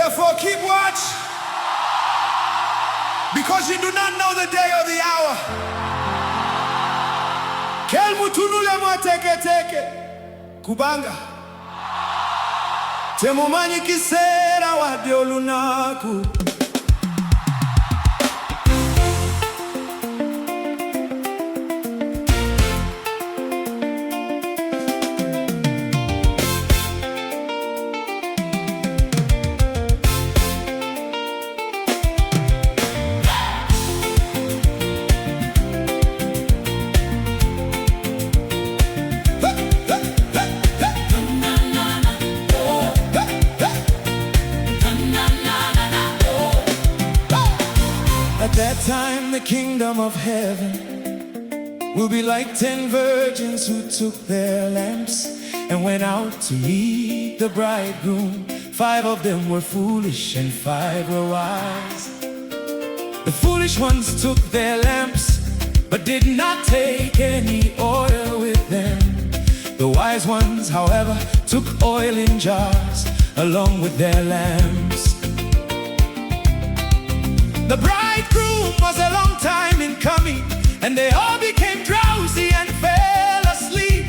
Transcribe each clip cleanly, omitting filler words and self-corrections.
Therefore keep watch, because you do not know the day or the hour. Kale mutunule mweteeketeeke, kubanga. Temumanyi Kiseera wadde olunaku. At that time the kingdom of heaven will be like 10 virgins who took their lamps and went out to meet the bridegroom. 5 of them were foolish and 5 were wise. The foolish ones took their lamps but did not take any oil with them. The wise ones, however, took oil in jars along with their lamps. The bridegroom was a long time in coming, and they all became drowsy and fell asleep.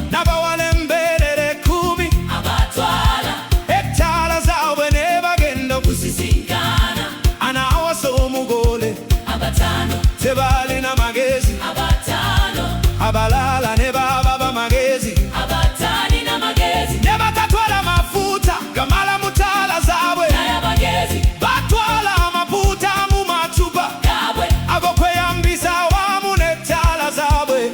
Nabawalemberere kumi abatwala ettala zaabwe ne bagenda okusisinkana. Anaawasa omugole abatano tebalina magezi, abatano abalala ne baba bamagezi, abatalina magezi ne batatwala mafuta gamala mutala zaabwe. Batwala amafuta mu macupa gabwe agokweyambisa wamu n'ettaala zaabwe.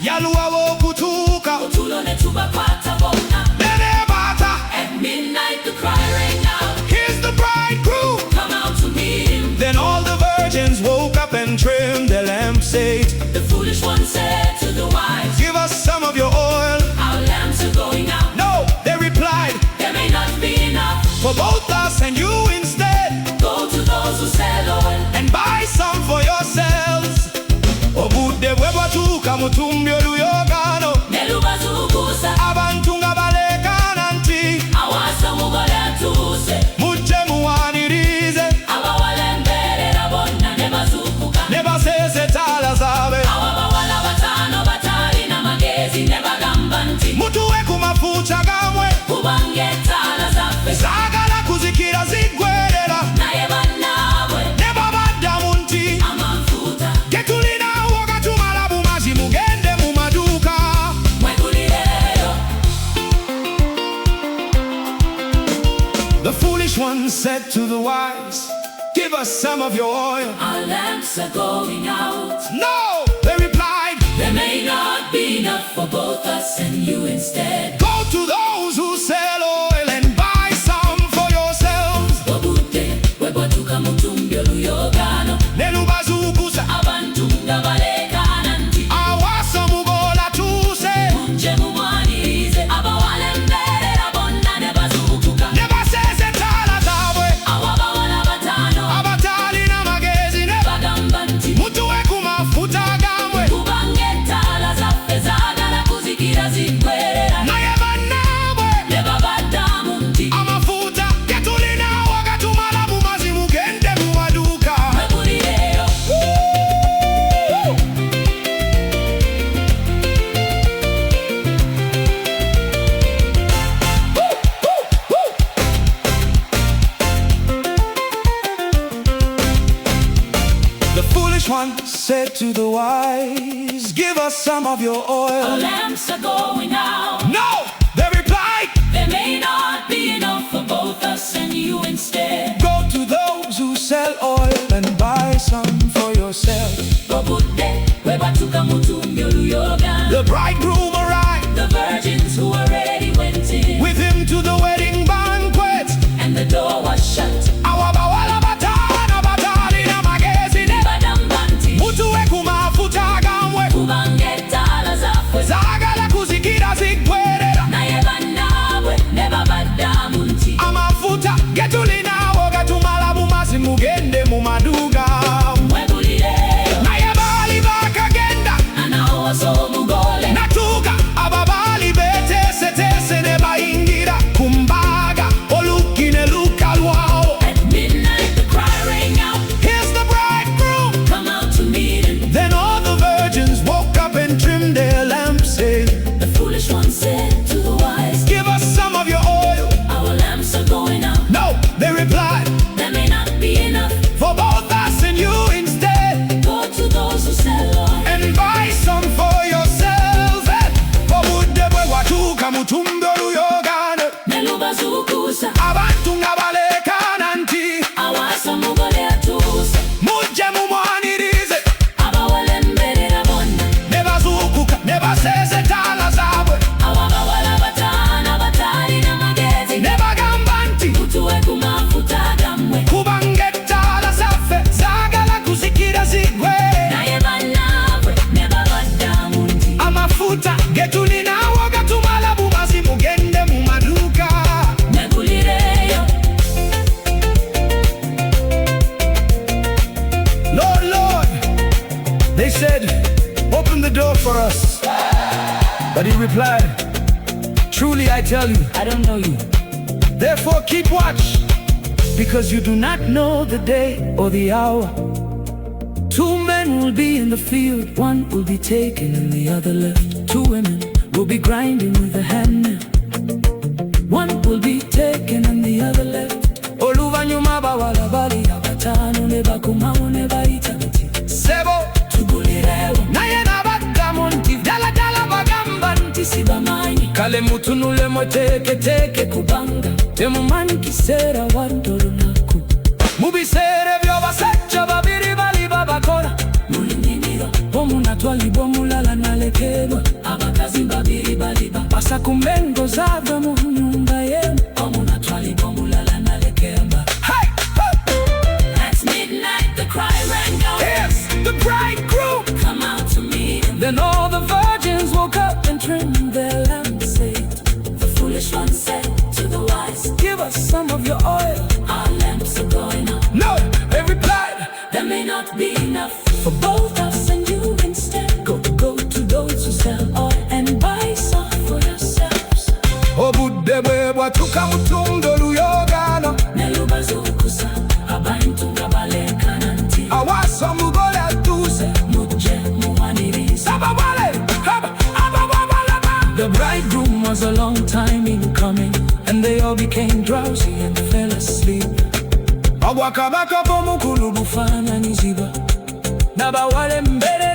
Yaluwawo okutuuka otulo ne tubakwata bonna ne neebaata. At midnight the cry rang out, here's the bridegroom, come out to meet him. Then all the virgins woke up and trimmed their lamps. The foolish one said to the wise, give us some of your oil, our lamps are going out. No, they replied, there may not be enough for both us and you instead. Go to those who sell oil and buy some for yourselves. Obudde bwe bwatuuka mutumbi oluyoogaano ne lubazuukusa, abantu nga baleekaana nti awaasa omugole atuuse. Mujje muwaanirize, abawalemberera bonna ne bazuukuka ne baseesa ettaala zaabwe. Awo abawala bataano bataalina magezi ne bagamba nti mutuwe ku mafuuta gammwe, kubanga ettaala zaffe zaagala kuzikira ziggwerera. Naye bannaabwe ne babaddamu nti amafuuta ge tulinaawo gatumala bumazi, mugende mu maduuka mwegulireyo. The foolish one said to the wise, give us some of your oil, our lamps are going out. No, they replied, there may not be enough for both us and you instead. Go to those who sell oil and buy some for yourselves. Obudde bwe bwatuuka mutumbi oluyoogaano ne lubazuukusa, abantu nga baleekaana nti awaasa omugole atuuse. Mujje mumwanirize, abawalemberera bonna ne bazuukuka ne baseesa ettaala zaabwe. Awo abawala bataano abataalina magezi ne bagamba nti mutuwe ku mafuta gammwe, kubanga ettaala zaffe zaagala kuzikira ziggwerera. Naye bannaabwe ne babaddamu nti amafuta ge tulinaawo gatumala bumazi, mugende mu maduuka mwegulireyo. The foolish one said to the wise, give us some of your oil, our lamps are going out. No, they replied, there may not be enough for both us and you instead. Go to those who sell oil and buy some for yourself. Obudde bwe bwatuuka mutumbi oluyoogaano, the bridegroom arrived. The virgins who were ready went in with him to the wedding banquet, and the door was shut. Awo abawala bataano bataalina magezi ne bagamba nti mutuwe ku mafuta gammwe, kubanga ettaala zaffe zaagala kuzikira ziggwerera. Naye bannaabwe ne babaddamu nti amafuta ge tulinaawo gatumala bumazi, mugende mu maduuka mwegulireyo. Naye baali baakagenda anaawasa omugole natuuka, ababaali beeteesete the door for us. But he replied, truly I tell you, I don't know you. Therefore keep watch, because you do not know the day or the hour. Two men will be in the field, one will be taken and the other left. Two women will be grinding with a hand, one will be taken and the other left. Oluvanyuma bawala bali abatano ne bakumawo ne bayita bati sebo tugulirewo naye nabagamba nti ddala ddala bagamba nti sibamanyi. Kale mutunule mweteeketeeke kubanga Temumanyi Kiseera wadde olunaku. Mu biseera ebyo basajja babiri bali babakola mu nnimiro, omu natwalibwa omulala nalekerwa. Abakazi babiri bali bapasa ku mmengo zaabwe mu nnyumba y'emu, omu natwalibwa omulala nalekerwa. Hey! At midnight the cry rang out, yes, the bridegroom come out to meet him. Then all the virgins woke up and trimmed their lamps, said, the foolish one said to the wise, give us some of your oil, our lamps are going out. No, they replied, there may not be enough for both us and you. Instead, go to those who sell oil and buy some for yourselves. Obudde bwe bwatuka mutundu oluyogano ne lubazuukusa abantu nga baleekana nti awaasa omugole atuuse mujje muwanirize abawale abawala. The bridegroom was a long time in coming, and they all became drowsy and fell asleep. Obwakabaka bw'omukulu bufaananyizibwa n'abawala embere